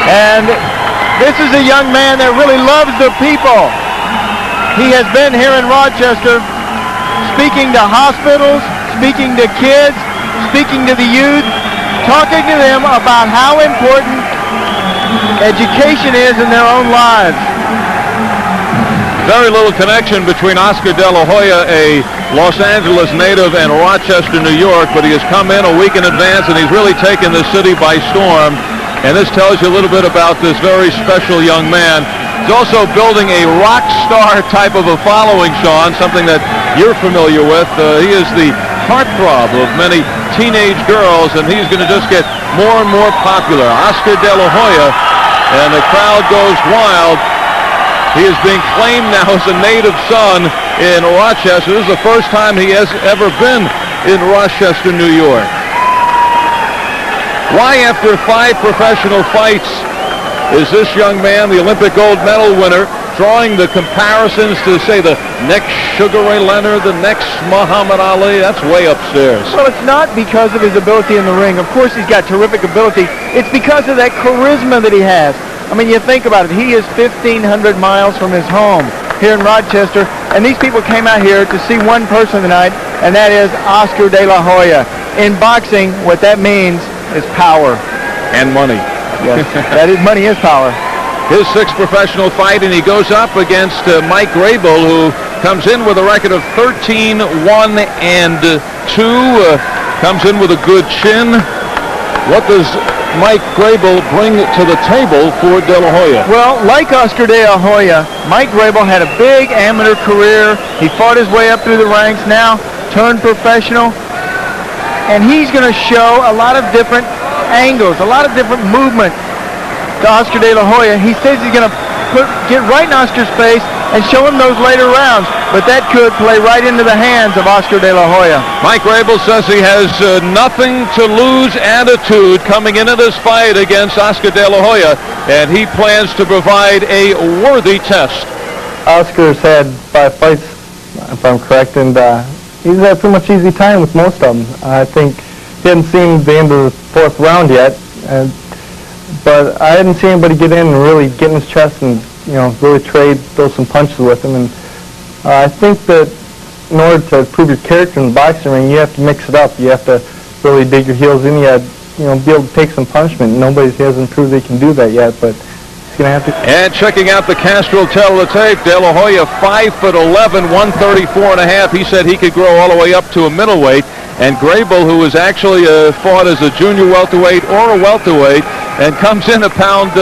And this is a young man that really loves the people. He has been here in Rochester speaking to hospitals, speaking to kids, speaking to the youth, talking to them about how important education is in their own lives. Very little connection between Oscar De La Hoya, a Los Angeles native, and Rochester, New York, but he has come in a week in advance, and he's really taken the city by storm. And this tells you a little bit about this very special young man. He's also building a rock star type of a following, Sean, something that you're familiar with. He is the heartthrob of many teenage girls, and he's going to just get more and more popular. Oscar De La Hoya, and the crowd goes wild. He is being claimed now as a native son in Rochester. This is the first time he has ever been in Rochester, New York. Why, after 5 professional fights, is this young man, the Olympic gold medal winner, drawing the comparisons to, say, the next Sugar Ray Leonard, the next Muhammad Ali? That's way upstairs. Well, it's not because of his ability in the ring. Of course, he's got terrific ability. It's because of that charisma that he has. I mean, you think about it. He is 1,500 miles from his home here in Rochester, and these people came out here to see one person tonight, and that is Oscar De La Hoya. In boxing, what that means is power. And money. Yes, that is money is power. His 6th professional fight, and he goes up against Mike Grable, who comes in with a record of 13-1-2. Comes in with a good chin. What does Mike Grable bring to the table for De La Hoya? Well, like Oscar De La Hoya, Mike Grable had a big amateur career. He fought his way up through the ranks, now turned professional. And he's going to show a lot of different angles, a lot of different movement to Oscar De La Hoya. He says he's going to get right in Oscar's face and show him those later rounds, but that could play right into the hands of Oscar De La Hoya. Mike Grable says he has nothing to lose attitude coming into this fight against Oscar De La Hoya, and he plans to provide a worthy test. Oscar's had 5 fights, if I'm correct, and he's had pretty much easy time with most of them. I think he hadn't seen the end of the 4th round yet, but I hadn't seen anybody get in and really get in his chest and really throw some punches with him. And I think that in order to prove your character in the boxing ring, you have to mix it up. You have to really dig your heels in. You have be able to take some punishment. Nobody hasn't proved they can do that yet, but he's going to have to. And checking out the Castrol teletape, De La Hoya 5'11", 134.5. He said he could grow all the way up to a middleweight. And Grable, who was actually fought as a junior welterweight or a welterweight, and comes in a pound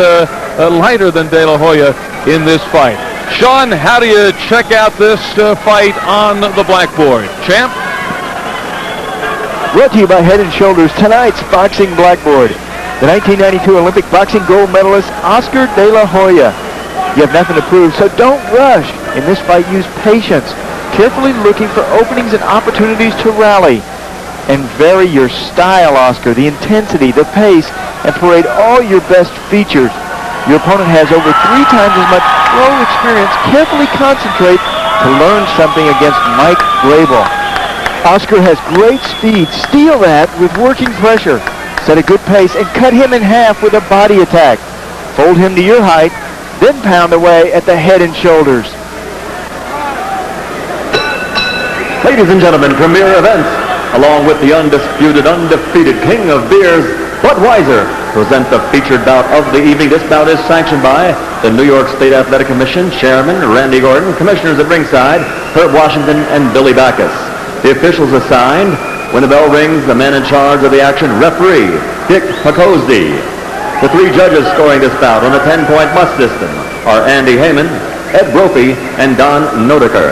lighter than De La Hoya in this fight. Sean, how do you check out this fight on the blackboard? Champ? Brought to you by Head & Shoulders, tonight's boxing blackboard. The 1992 Olympic boxing gold medalist, Oscar De La Hoya. You have nothing to prove, so don't rush. In this fight, use patience, carefully looking for openings and opportunities to rally. And vary your style, Oscar, the intensity, the pace, and parade all your best features. Your opponent has over 3 times as much pro experience. Carefully concentrate to learn something against Mike Grable. Oscar has great speed. Steal that with working pressure. Set a good pace and cut him in half with a body attack. Fold him to your height, then pound away at the Head & Shoulders. Ladies and gentlemen, Premier Events, along with the undisputed, undefeated king of beers, Budweiser, present the featured bout of the evening. This bout is sanctioned by the New York State Athletic Commission, Chairman Randy Gordon, Commissioners at ringside, Herb Washington and Billy Backus. The officials assigned, when the bell rings, the man in charge of the action, referee Dick Pacozzi. The 3 judges scoring this bout on a 10-point must system are Andy Heyman, Ed Brophy, and Don Nodeker.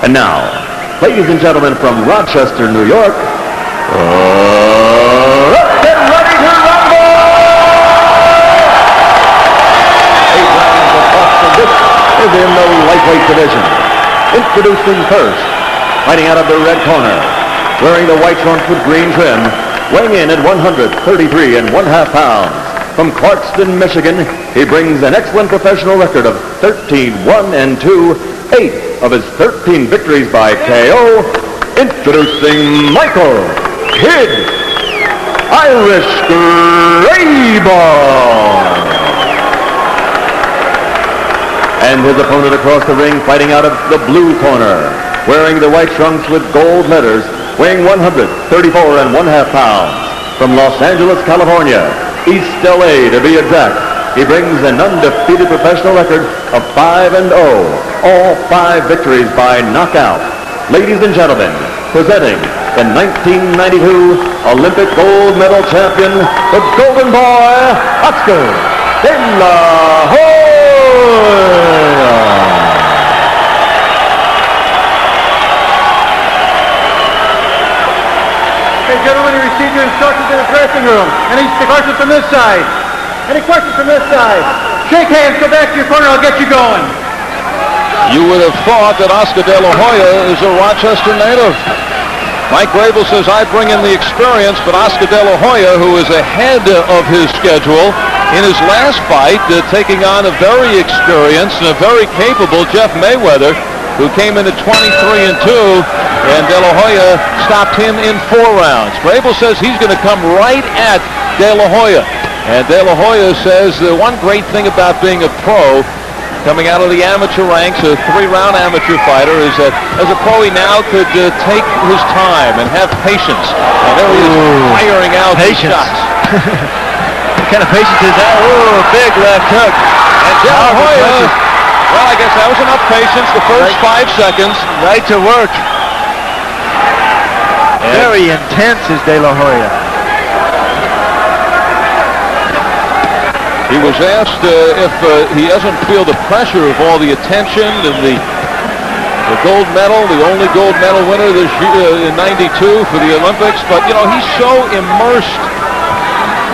And now, ladies and gentlemen from Rochester, New York, get ready to rumble! 8 rounds of boxing. This is in the lightweight division. Introducing first, fighting out of the red corner, wearing the white trunks with green trim, weighing in at 133.5 pounds. From Clarkston, Michigan, he brings an excellent professional record of 13-1-2, 8 of his 13 victories by KO. Introducing Michael Kid Irish Grable. his opponent across the ring, fighting out of the blue corner, wearing the white trunks with gold letters, weighing 134 and 1/2 pounds. From Los Angeles, California, East LA to be exact, he brings an undefeated professional record of 5-0, all 5 victories by knockout. Ladies and gentlemen, presenting the 1992 Olympic gold medal champion, the Golden Boy, Oscar De La Hoya. Okay, gentlemen, you received your instructions in the dressing room. Any questions from this side? Any questions from this side? Shake hands, go back to your corner, I'll get you going. You would have thought that Oscar De La Hoya is a Rochester native. Mike Grable says, I bring in the experience, but Oscar De La Hoya, who is ahead of his schedule, in his last fight, taking on a very experienced and a very capable Jeff Mayweather, who came in at 23-2, and De La Hoya stopped him in 4 rounds. Grable says he's going to come right at De La Hoya. And De La Hoya says the one great thing about being a pro, coming out of the amateur ranks, a 3-round amateur fighter, is that as a pro he now could take his time and have patience. And there he is firing out his shots. What kind of patience is that? Oh, big left hook. And De La Hoya, well, I guess that was enough patience the first 5 seconds. Right to work. Very intense is De La Hoya. He was asked if he doesn't feel the pressure of all the attention and the gold medal, the only gold medal winner this year in '92 for the Olympics. But, you know, he's so immersed,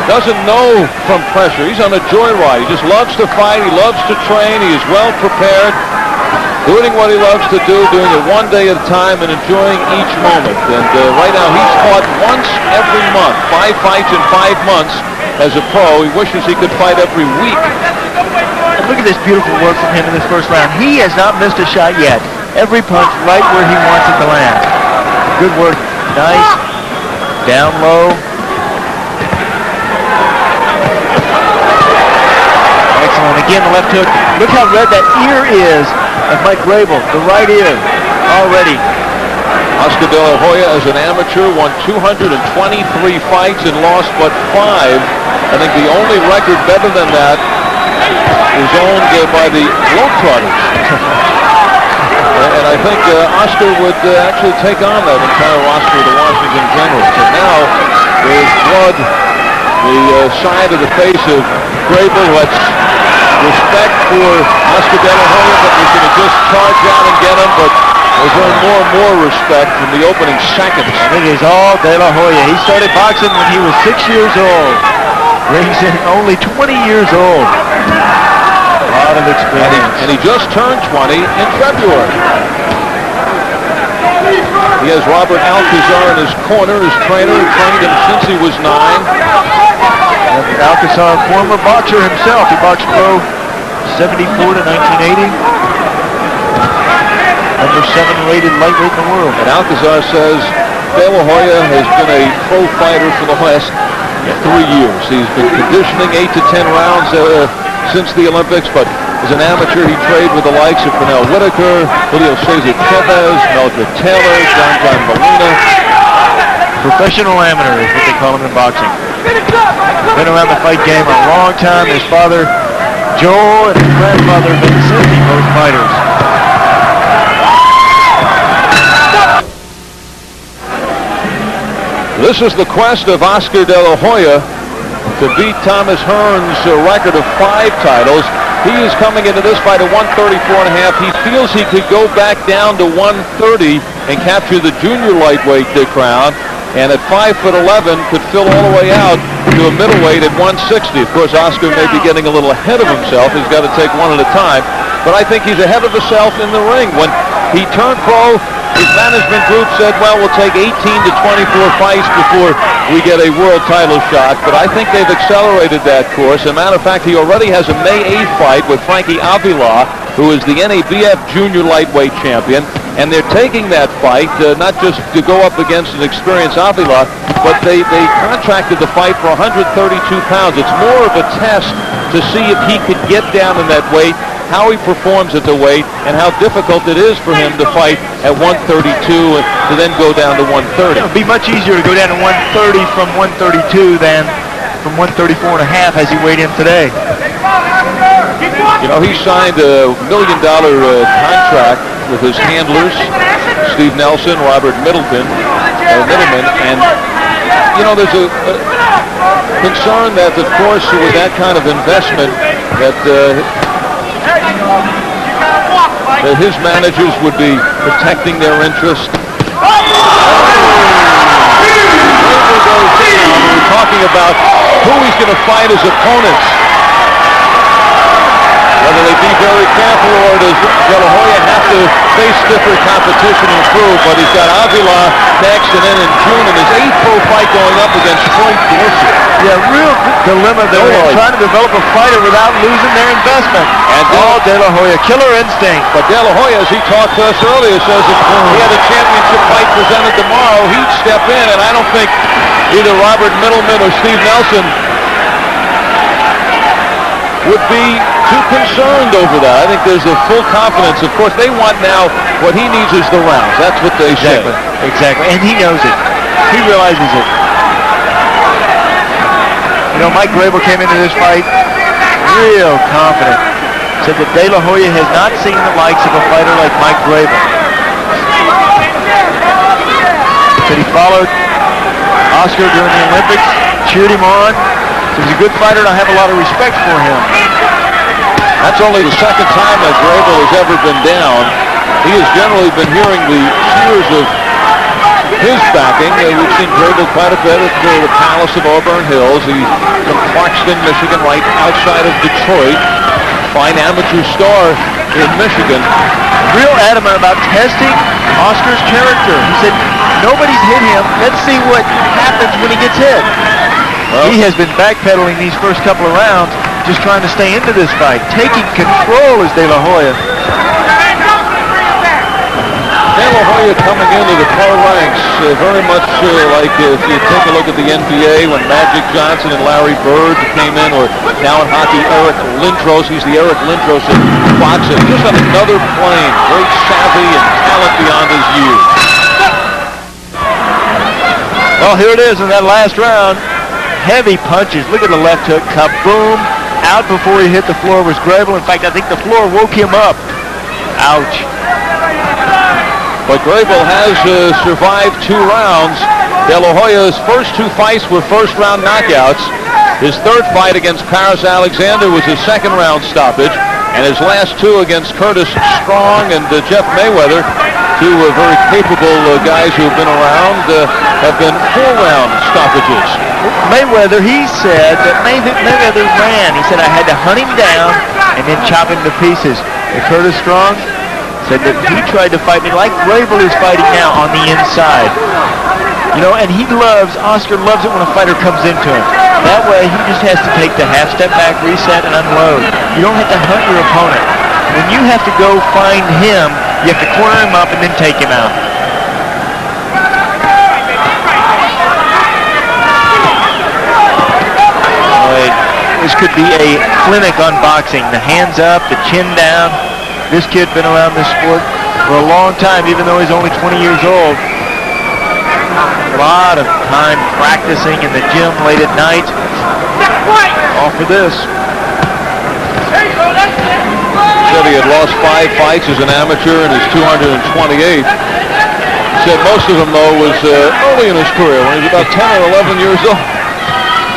doesn't know from pressure. He's on a joyride. He just loves to fight. He loves to train. He is well prepared, doing what he loves to do, doing it one day at a time and enjoying each moment. And right now he's fought once every month, 5 fights in 5 months. As a pro, he wishes he could fight every week. And look at this beautiful work from him in this first round. He has not missed a shot yet. Every punch right where he wants it to land. Good work. Nice. Down low. Excellent. Again, the left hook. Look how red that ear is of Mike Grable. The right ear already. Oscar De La Hoya, as an amateur, won 223 fights and lost but 5. I think the only record better than that is owned by the Globetrotters. And I think Oscar would actually take on that entire roster of the Washington Generals. And now there's blood, the side of the face of Grable, who had respect for Oscar De La Hoya, but was going to just charge out and get him, but has earned more and more respect in the opening seconds. It is all De La Hoya. He started boxing when he was 6 years old. Brings in only 20 years old. A lot of experience. And he just turned 20 in February. He has Robert Alcazar in his corner, his trainer, who trained him since he was 9. Alcazar, former boxer himself. He boxed pro 74 to 1980. Number 7 rated lightweight in the world. And Alcazar says De La Hoya has been a pro fighter for the last 3 years. He's been conditioning 8 to 10 rounds since the Olympics, but as an amateur he trained with the likes of Pernell Whitaker, Julio Cesar Chavez, Meldrick Taylor, John Molina. Professional amateur is what they call him in boxing. Been around the fight game a long time. His father, Joel, and his grandfather, Vincenti, both fighters. This is the quest of Oscar De La Hoya to beat Thomas Hearn's record of 5 titles. He is coming into this fight at 134.5. He feels he could go back down to 130 and capture the junior lightweight crown. And at 5'11", could fill all the way out to a middleweight at 160. Of course, Oscar may be getting a little ahead of himself. He's got to take one at a time. But I think he's ahead of himself in the ring. When he turned pro, his management group said, well, we'll take 18 to 24 fights before we get a world title shot. But I think they've accelerated that course. As a matter of fact, he already has a May 8th fight with Frankie Avila, who is the NABF junior lightweight champion. And they're taking that fight not just to go up against an experienced Avila, but they contracted the fight for 132 pounds. It's more of a test to see if he could get down in that weight, how he performs at the weight and how difficult it is for him to fight at 132 and to then go down to 130. It would be much easier to go down to 130 from 132 than from 134 and a half as he weighed in today. You know, he signed a $1 million contract with his handlers, Steve Nelson, Robert Middleman, and, you know, there's a concern that, of course, with that kind of investment, that his managers would be protecting their interest. We're talking about who he's going to fight as opponents. Whether they be very careful, or does De La Hoya have to face stiffer competition and improve? But he's got Avila next, and then in June in his 8th pro fight going up against Frank Dorsey. Yeah, real dilemma there. They're trying to develop a fighter without losing their investment. And De La Hoya, killer instinct. But De La Hoya, as he talked to us earlier, says if he had a championship fight presented tomorrow, he'd step in, and I don't think either Robert Middleman or Steve Nelson would be too concerned over that. I think there's a full confidence. Of course, they want now, what he needs is the rounds. That's what they say. Exactly, and he knows it. He realizes it. You know, Mike Grable came into this fight real confident. Said that De La Hoya has not seen the likes of a fighter like Mike Grable. Said he followed Oscar during the Olympics, cheered him on. He's a good fighter, and I have a lot of respect for him. That's only the second time that Grable has ever been down. He has generally been hearing the cheers of his backing. We've seen Grable quite a bit at the Palace of Auburn Hills. He's from Clarkston, Michigan, right outside of Detroit. Fine amateur star in Michigan. Real adamant about testing Oscar's character. He said, nobody's hit him. Let's see what happens when he gets hit. Well, he has been backpedaling these first couple of rounds, just trying to stay into this fight. Taking control is De La Hoya. De La Hoya coming into the pro ranks very much like if you take a look at the NBA when Magic Johnson and Larry Bird came in, or now in hockey, Eric Lindros. He's the Eric Lindros of boxing. Just on another plane. Great savvy and talent beyond his years. Well, here it is in that last round. Heavy punches. Look at the left hook. Kaboom. Out before he hit the floor was Grable. In fact, I think the floor woke him up. Ouch. But Grable has survived 2 rounds. De La Hoya's first 2 fights were first-round knockouts. His 3rd fight against Paris Alexander was his 2nd-round stoppage. And his last 2 against Curtis Strong and Jeff Mayweather, 2 very capable guys who have been around, have been 4-round stoppages. Mayweather, he said that Mayweather ran. He said, I had to hunt him down and then chop him to pieces. And Curtis Strong said that he tried to fight me like Grable is fighting now on the inside. You know, and Oscar loves it when a fighter comes into him. That way, he just has to take the half step back, reset, and unload. You don't have to hunt your opponent. When you have to go find him, you have to corner him up and then take him out. This could be a clinic on boxing. The hands up, the chin down. This kid's been around this sport for a long time, even though he's only 20 years old. A lot of time practicing in the gym late at night. All for this. Said he had lost 5 fights as an amateur in his 228th. Said most of them, though, was early in his career, when he was about 10 or 11 years old.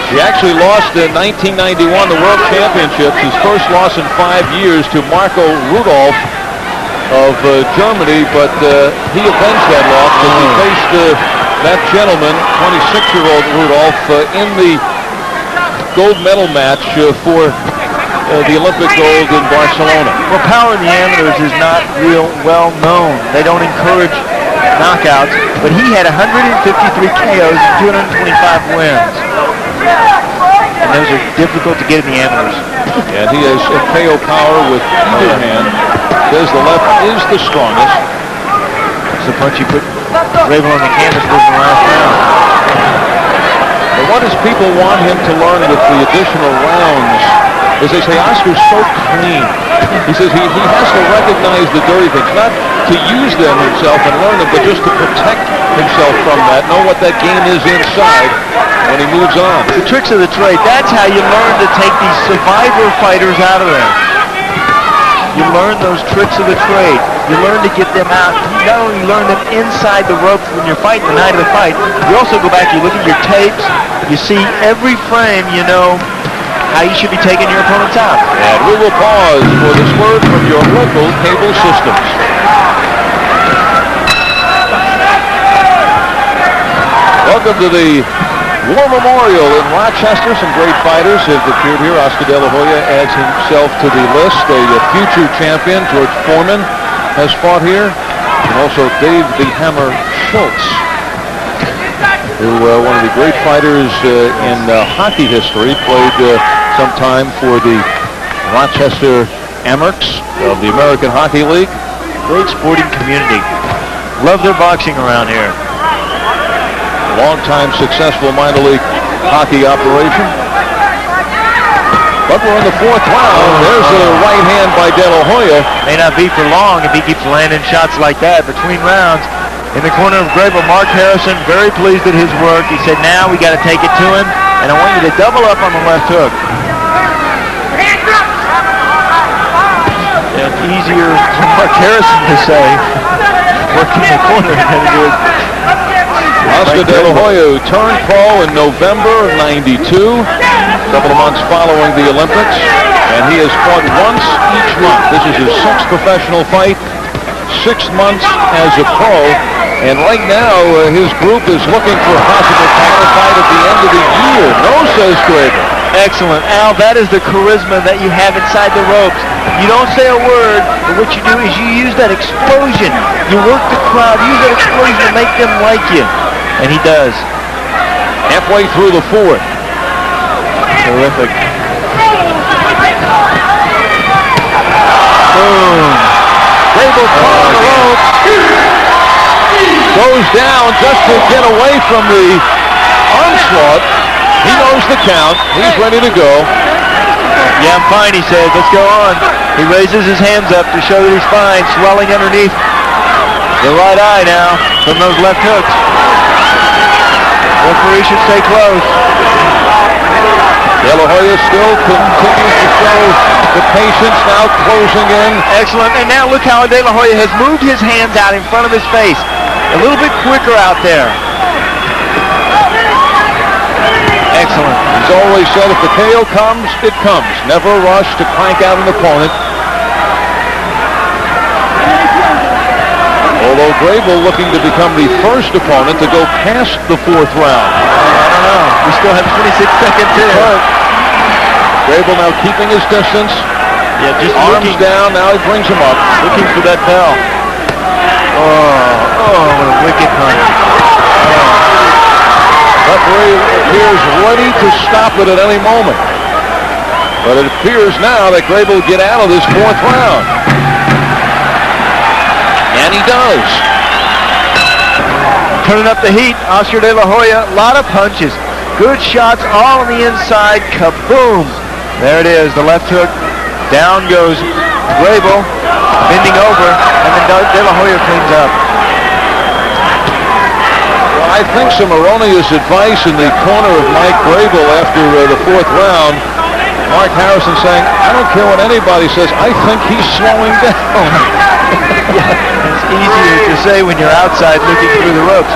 He actually lost in 1991 the World Championships, his first loss in 5 years, to Marco Rudolph of Germany, but he avenged that loss as he faced that gentleman, 26-year-old Rudolph, in the gold medal match for the Olympic gold in Barcelona. Well, power in the amateurs is not real well known. They don't encourage knockouts, but he had 153 KOs and 225 wins. And those are difficult to get in the amateurs. And he has a KO power with either hand. Says the left is the strongest. It's the punch he put Grable on the canvas with in the last round. But what does people want him to learn with the additional rounds is they say Oscar's so clean. He says he has to recognize the dirty things, not to use them himself and learn them, but just to protect himself from that, know what that game is inside when he moves on. The tricks of the trade, that's how you learn to take these survivor fighters out of there. You learn those tricks of the trade. You learn to get them out. You not only learn them inside the ropes when you're fighting the night of the fight, you also go back, you look at your tapes, you see every frame, you know how you should be taking your opponents out. And we will pause for this word from your local cable systems. Welcome to the War Memorial in Rochester. Some great fighters have appeared here. Oscar De La Hoya adds himself to the list. A future champion, George Foreman, has fought here. And also Dave the Hammer Schultz, who one of the great fighters in hockey history, played some time for the Rochester Amerks of the American Hockey League. Great sporting community. Love their boxing around here. Long-time successful minor league hockey operation. But we're in the fourth round. There's a right hand by De La Hoya. May not be for long if he keeps landing shots like that between rounds. In the corner of Grable, Mark Harrison, very pleased at his work. He said, now we got to take it to him, and I want you to double up on the left hook. And it's easier for Mark Harrison to say, working the corner than it is. Oscar De La Hoya, who turned pro in November of '92, a couple of months following the Olympics, and he has fought once each month. This is his sixth professional fight, 6 months as a pro, and right now his group is looking for a possible title fight at the end of the year. No, says Grable. Excellent. Al, that is the charisma that you have inside the ropes. You don't say a word, but what you do is you use that explosion. You work the crowd, use that explosion to make them like you. And he does. Halfway through the fourth. Terrific. Boom. Grable caught on the rope. Goes down just to get away from the onslaught. He knows the count. He's ready to go. Yeah, I'm fine, he says. Let's go on. He raises his hands up to show that he's fine, swelling underneath the right eye now from those left hooks. Referee should stay close. De La Hoya still continues to show the patience, now closing in. Excellent. And now look how De La Hoya has moved his hands out in front of his face. A little bit quicker out there. Excellent. He's always said if the KO comes, it comes. Never rush to crank out an opponent. Although Grable looking to become the first opponent to go past the fourth round. I don't know. We still have 26 seconds in. Grable now keeping his distance. Yeah, just arms down. Now he brings him up. Looking for that bell. Oh, what a wicked punch. Referee appears ready to stop it at any moment. But it appears now that Grable will get out of this fourth round. And he does. Turning up the heat, Oscar De La Hoya, a lot of punches. Good shots all on the inside, kaboom. There it is, the left hook. Down goes Grable, bending over, and then De La Hoya cleans up. Well, I think some erroneous advice in the corner of Mike Grable after the fourth round. Mark Harrison saying, I don't care what anybody says, I think he's slowing down. It's easier to say when you're outside looking through the ropes.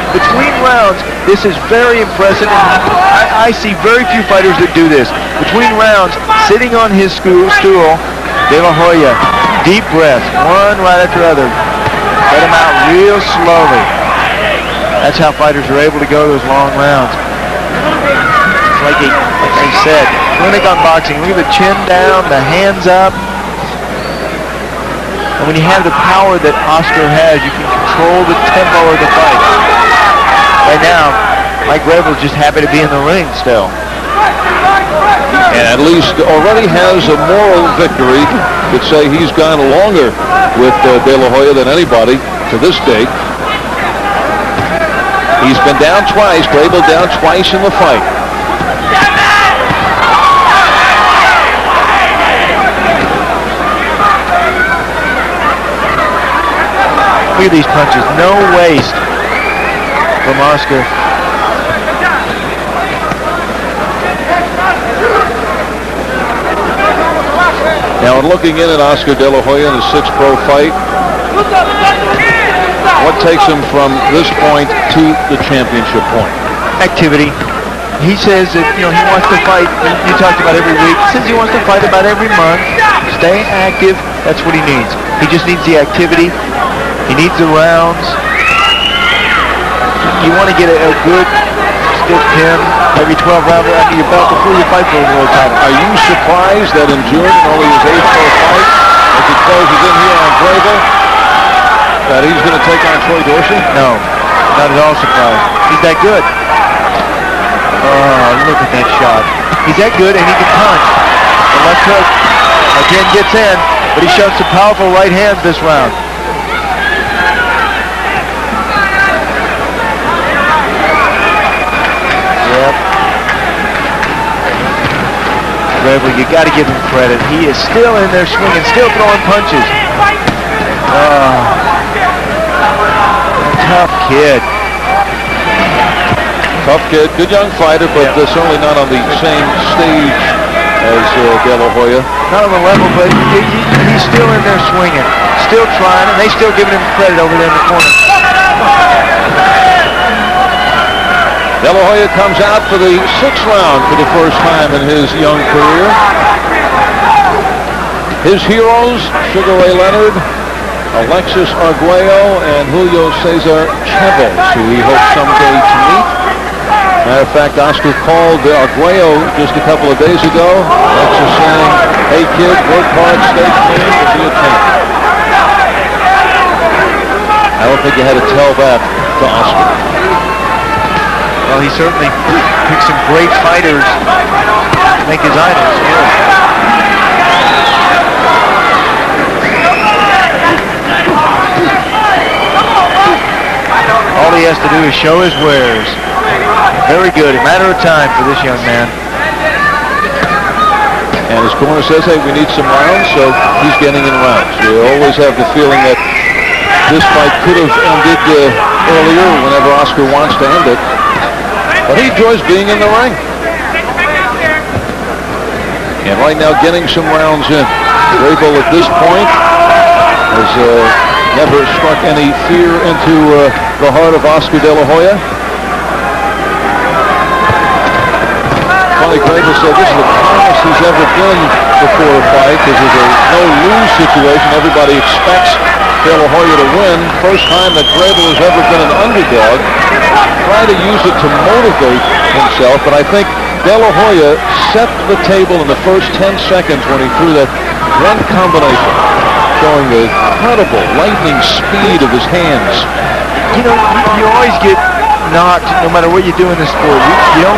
Between rounds, this is very impressive. I see very few fighters that do this. Between rounds, sitting on his stool, De La Hoya, deep breaths, one right after the other. Let him out real slowly. That's how fighters are able to go those long rounds. It's like I said, clinic on boxing. Look at the chin down, the hands up. And when you have the power that Oscar has, you can control the tempo of the fight. Right now, Mike Grable is just happy to be in the ring still. And at least already has a moral victory. Could say he's gone longer with De La Hoya than anybody to this date. He's been down twice, Grable down twice in the fight. Look at these punches. No waste from Oscar. Now, in looking in at Oscar De La Hoya in his 6th pro fight, what takes him from this point to the championship point? Activity. He says that, he wants to fight. You talked about every week. He says he wants to fight about every month. Stay active. That's what he needs. He just needs the activity. He needs the rounds. You want to get a good stiff pin, maybe 12 rounder under your belt before you fight for a world title. Are you surprised that in June, in only his 8th pro fight, as he closes in here on Grable, that he's going to take on Troy Dorsey? No, not at all surprised. He's that good. Oh, look at that shot. He's that good, and he can punch. The left hook again gets in, but he shows some powerful right hands this round. Yep. Grable, you got to give him credit. He is still in there swinging, still throwing punches. Tough kid. Tough kid, good young fighter, but certainly not on the same stage as De La Hoya. Not on the level, but he's still in there swinging, still trying, and they still giving him credit over there in the corner. De La Hoya comes out for the 6th round for the first time in his young career. His heroes, Sugar Ray Leonard, Alexis Arguello, and Julio Cesar Chavez, who he hopes someday to meet. Matter of fact, Oscar called Arguello just a couple of days ago. Alexis saying, "Hey kid, work hard, stay clean, and be a champion." I don't think you had to tell that to Oscar. Well, he certainly picked some great fighters to make his idols. Yeah. All he has to do is show his wares. Very good. A matter of time for this young man. And his corner says, hey, we need some rounds, so he's getting in rounds. You always have the feeling that this fight could have ended earlier whenever Oscar wants to end it. But he enjoys being in the ring. And right now getting some rounds in. Grable at this point has never struck any fear into the heart of Oscar De La Hoya. Funny, Grable said this is the calmest he's ever been before a fight because there's a no-lose situation. Everybody expects De La Hoya to win. First time that Grable has ever been an underdog. Try to use it to motivate himself, but I think De La Hoya set the table in the first 10 seconds when he threw that one combination, showing the incredible lightning speed of his hands. You know, you always get knocked no matter what you do in this sport. You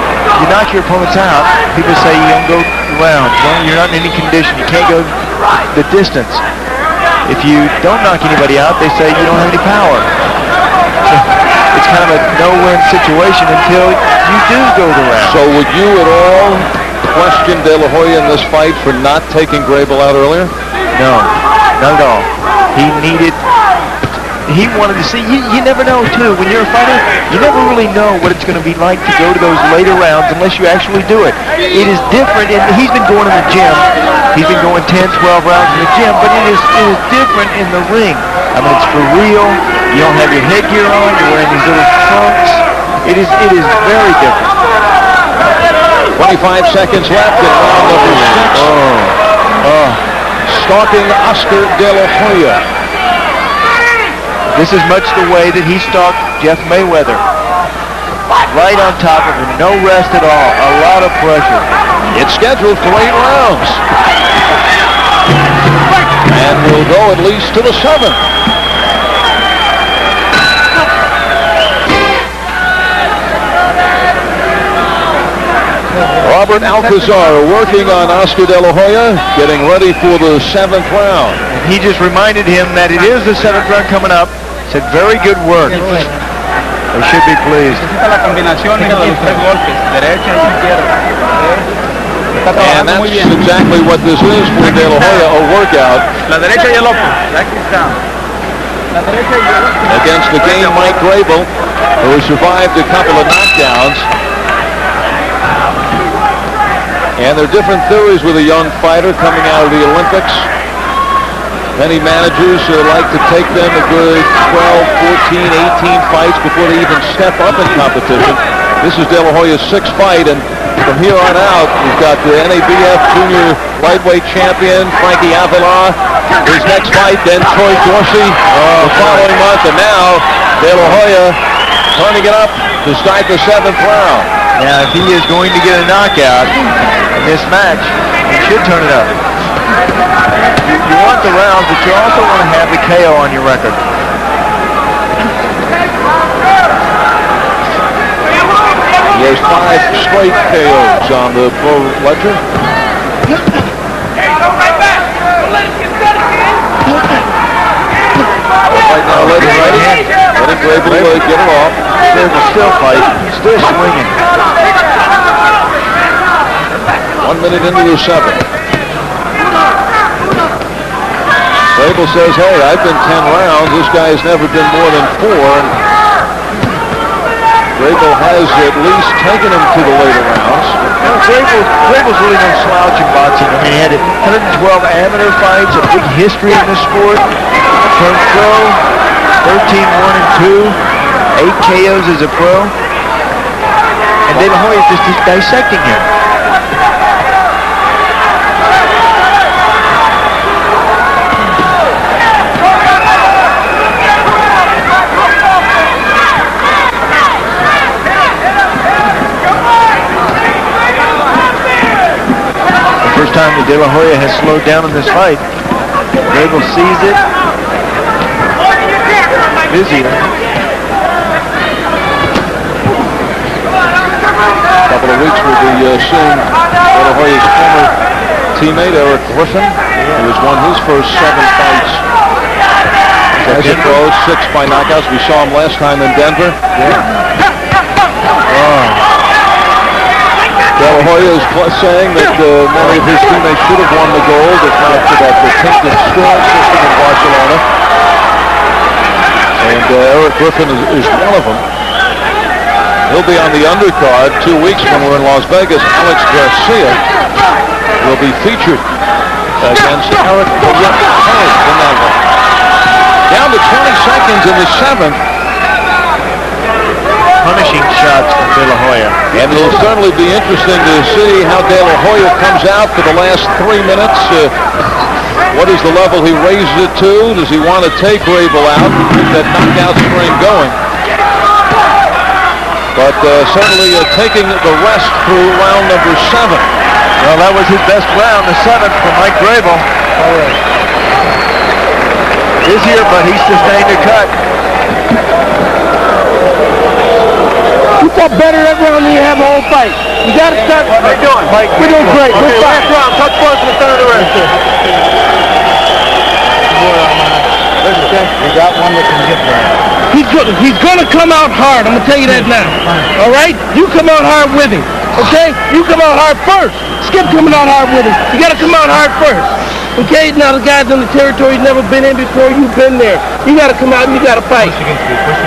knock your opponents out. People say you don't go rounds. You're not in any condition. You can't go the distance. If you don't knock anybody out, they say you don't have any power. It's kind of a no-win situation until you do go the round. So would you at all question De La Hoya in this fight for not taking Grable out earlier? No, not at all. He wanted to see, you never know too, when you're a fighter, you never really know what it's going to be like to go to those later rounds unless you actually do it. It is different, and he's been going in the gym, he's been going 10, 12 rounds in the gym, but it is different in the ring. I mean, it's for real, you don't have your headgear on, you're wearing these little trunks, it is very different. 25 seconds left in round number 6. Stalking Oscar De La Hoya. This is much the way that he stalked Jeff Mayweather. Right on top of him, no rest at all, a lot of pressure. It's scheduled for 8 rounds. And we'll go at least to the 7th. Robert Alcazar working on Oscar De La Hoya, getting ready for the 7th round. And he just reminded him that it is the 7th round coming up. Said, very good work. They should be pleased. And that's exactly what this is for De La Hoya, a workout. La derecha y el opo. against the game Mike Grable, who survived a couple of knockdowns. And there are different theories with a young fighter coming out of the Olympics. Many managers like to take them a good 12, 14, 18 fights before they even step up in competition. This is De La Hoya's 6th fight, and from here on out, we've got the NABF junior lightweight champion, Frankie Avila. His next fight, then Troy Dorsey the following month, and now De La Hoya turning it up to start the 7th round. Now, if he is going to get a knockout in this match, he should turn it up. You want the rounds, but you also want to have the KO on your record. He has 5 straight KOs on the pro ledger. Right now, letting Grable get it off. Still fight, still swinging. 1 minute into the 7th. Grable says, hey, I've been 10 rounds. This guy's never been more than 4. And Grable has at least taken him to the later rounds. Grable's really no slouch in boxing. I mean, he had 112 amateur fights, a big history in the sport. Turned pro, 13-1-2, 8 KOs as a pro. And De La Hoya is just dissecting him. First time that De La Hoya has slowed down in this fight. Grable sees it. Busy. A couple of weeks will be soon. De La Hoya's former teammate, Eric Griffin, who has won his first 7 fights as a pro, 6 by knockouts. We saw him last time in Denver. De La Hoya is saying that many of his teammates should have won the gold, if not for that tainted scoring system in Barcelona. And Eric Griffin is one of them. He'll be on the undercard 2 weeks when we're in Las Vegas. Alex Garcia will be featured against Eric Griffin in that one. Down to 20 seconds in the 7th. Punishing shots from De La Hoya. And it'll certainly be interesting to see how De La Hoya comes out for the last 3 minutes. What is the level he raises it to? Does he want to take Grable out and keep that knockout string going? But certainly taking the rest through round number 7. Well, that was his best round, the 7th for Mike Grable. Busier, but he sustained a cut. You fought better that round than you have the whole fight. You got to start. How are you doing, Mike? We're doing great. Okay, We're last fine. round. Touch points in the center of the ring. You got one that can get there. He's going to come out hard. I'm going to tell you that now. All right? You come out hard with him. Okay? You come out hard first. Skip coming out hard with him. You got to come out hard first. Okay? Now the guy's in the territory he's never been in before. You've been there. You got to come out and you got to fight.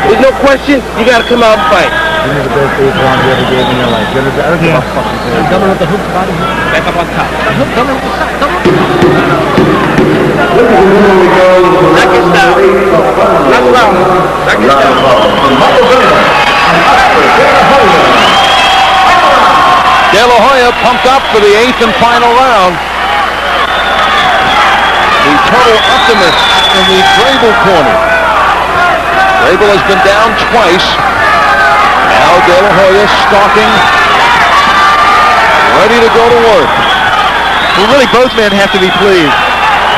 There's no question. You got to come out and fight. Give me the best 8 round you ever gave me in your life. I don't give a fucking thing. Double with the hook body. Back up on top. Double with the side. Double. Knock it down. Knock it down. Knock it down. De La Hoya pumped up for the 8th and final round. The total optimist in the Grable corner. Grable has been down twice. Now De La Hoya stalking, ready to go to work. Well, really, both men have to be pleased.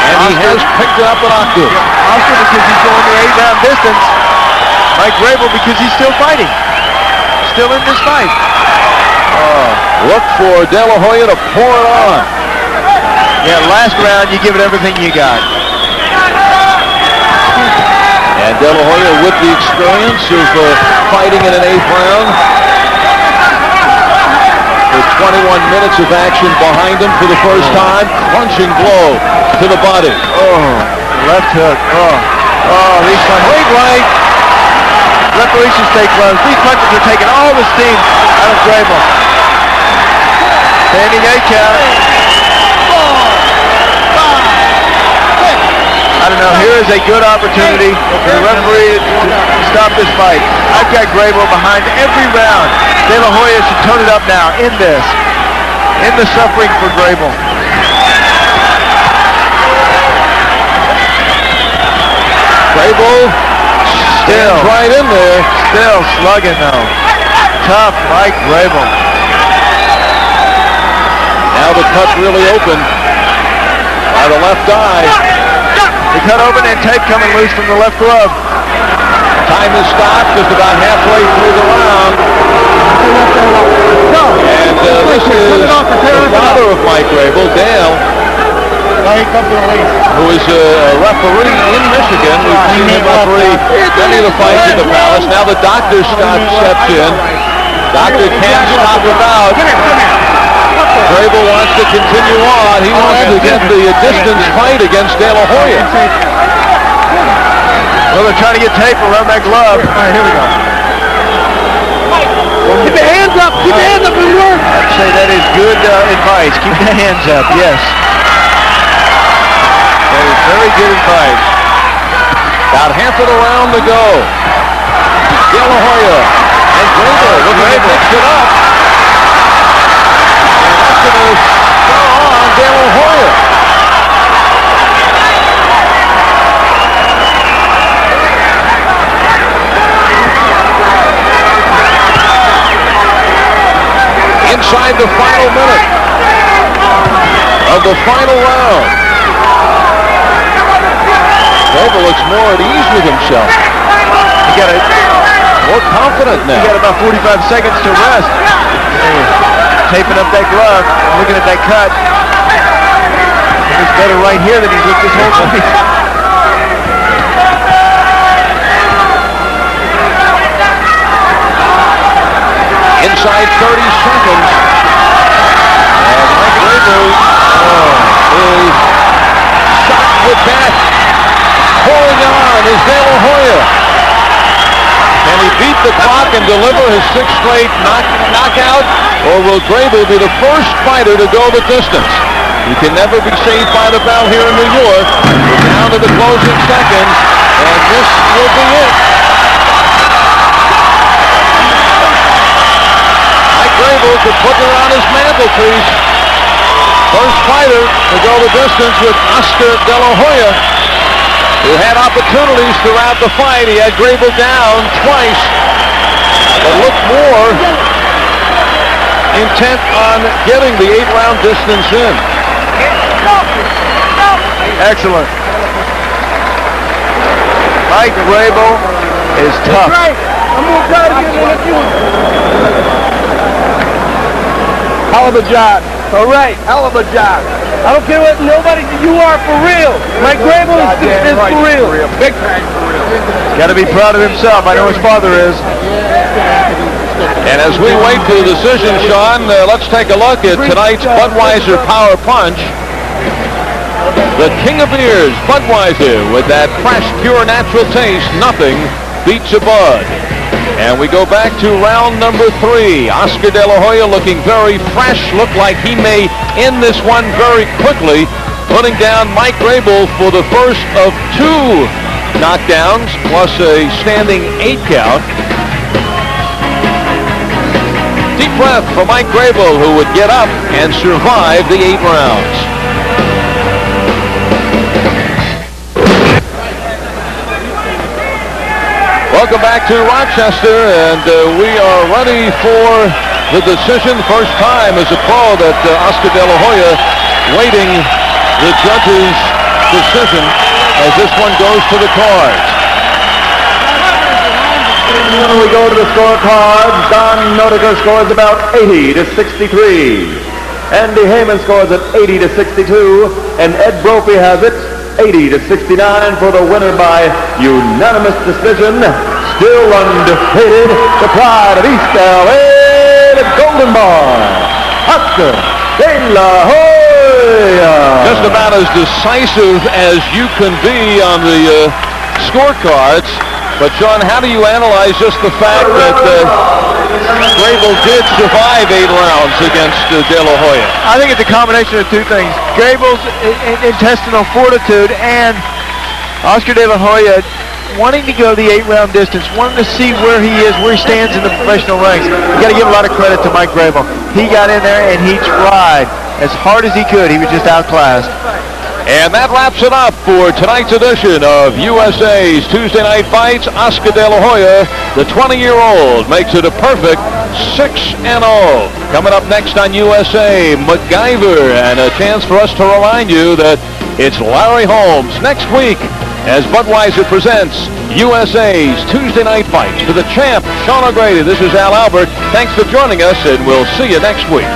And he has picked it up an octave. Oscar because he's going the 8-round distance. Mike Grable because he's still fighting. Still in this fight. Look for De La Hoya to pour it on. Yeah, last round you give it everything you got. And De La Hoya with the experience of fighting in an 8th round. With 21 minutes of action behind him for the first time. Crunching blow to the body. Oh, left hook. Oh. Oh, these punches. Straight right. Referee should stay close. These punches are taking all the steam out of Grable. Standing 8 count. I don't know. Here is a good opportunity for the referee to stop this fight. I've got Grable behind every round. De La Hoya should turn it up now in this. In the suffering for Grable. Grable Still right in there. Still slugging though. Tough Mike Grable. Now the cut really open by the left eye. The cut open and tape coming loose from the left glove. Time is stopped just about halfway through the round. And this is the father of Mike Grable, Dale, who is a referee in Michigan. We've seen him referee many of the fights at the Palace. Now the doctor steps in. Doctor can't stop the bout. Grable wants to continue on. He wants to get the distance fight against De La Hoya. Well, they're trying to get tape around that glove. All right, here we go. Keep your hands up. Keep your hands up and work. I'd say that is good advice. Keep the hands up, yes. That is very good advice. About half of the round to go. De La Hoya and Grable looking to mix it up. And that's going to throw on De La Hoya. Inside the final minute of the final round. Grable looks more at ease with himself. You got More confident now. You got about 45 seconds to rest. Taping up that glove, looking at that cut. It's better right here than he's looked this whole fight. Inside 30 seconds. And Mike Grable is shot with that. Holding on is De La Hoya. Can he beat the clock and deliver his 6th straight knockout? Or will Grable be the first fighter to go the distance? You can never be saved by the bell here in New York. We're down to the closing seconds. And this will be it. Grable could put her on his mantelpiece. First fighter to go the distance with Oscar De La Hoya, who had opportunities throughout the fight. He had Grable down twice, but looked more intent on getting the 8-round distance in. Excellent. Mike Grable is tough. Right. I'm going to try to get one of you. Hell of a job. All right, hell of a job. I don't care what nobody, you are for real. Mike Grable is for real. Big time for real. Got to be proud of himself. I know his father is. And as we wait for the decision, Sean, let's take a look at tonight's Budweiser Power Punch. The king of beers, Budweiser, with that fresh, pure, natural taste, nothing beats a Bud. And we go back to round number 3. Oscar De La Hoya looking very fresh, looked like he may end this one very quickly, putting down Mike Grable for the first of 2 knockdowns, plus a standing 8 count. Deep breath for Mike Grable, who would get up and survive the 8 rounds. Welcome back to Rochester, and we are ready for the decision. First time as a pro that Oscar De La Hoya waiting the judge's decision as this one goes to the cards. When we go to the scorecards, Don Notiker scores about 80 to 63. Andy Heyman scores at 80 to 62, and Ed Brophy has it 80 to 69 for the winner by unanimous decision. Still undefeated, the pride of East LA, the Golden Boy, Oscar De La Hoya. Just about as decisive as you can be on the scorecards. But, Sean, how do you analyze just the fact that Grable did survive 8 rounds against De La Hoya? I think it's a combination of two things. Grable's intestinal fortitude and Oscar De La Hoya wanting to go the 8-round distance, wanting to see where he is, where he stands in the professional ranks. You got to give a lot of credit to Mike Grable. He got in there and he tried as hard as he could. He was just outclassed. And that wraps it up for tonight's edition of USA's Tuesday Night Fights. Oscar De La Hoya, the 20-year-old, makes it a perfect 6-0. Coming up next on USA, MacGyver, and a chance for us to remind you that it's Larry Holmes next week as Budweiser presents USA's Tuesday Night Fights. For the champ, Sean O'Grady, this is Al Albert. Thanks for joining us, and we'll see you next week.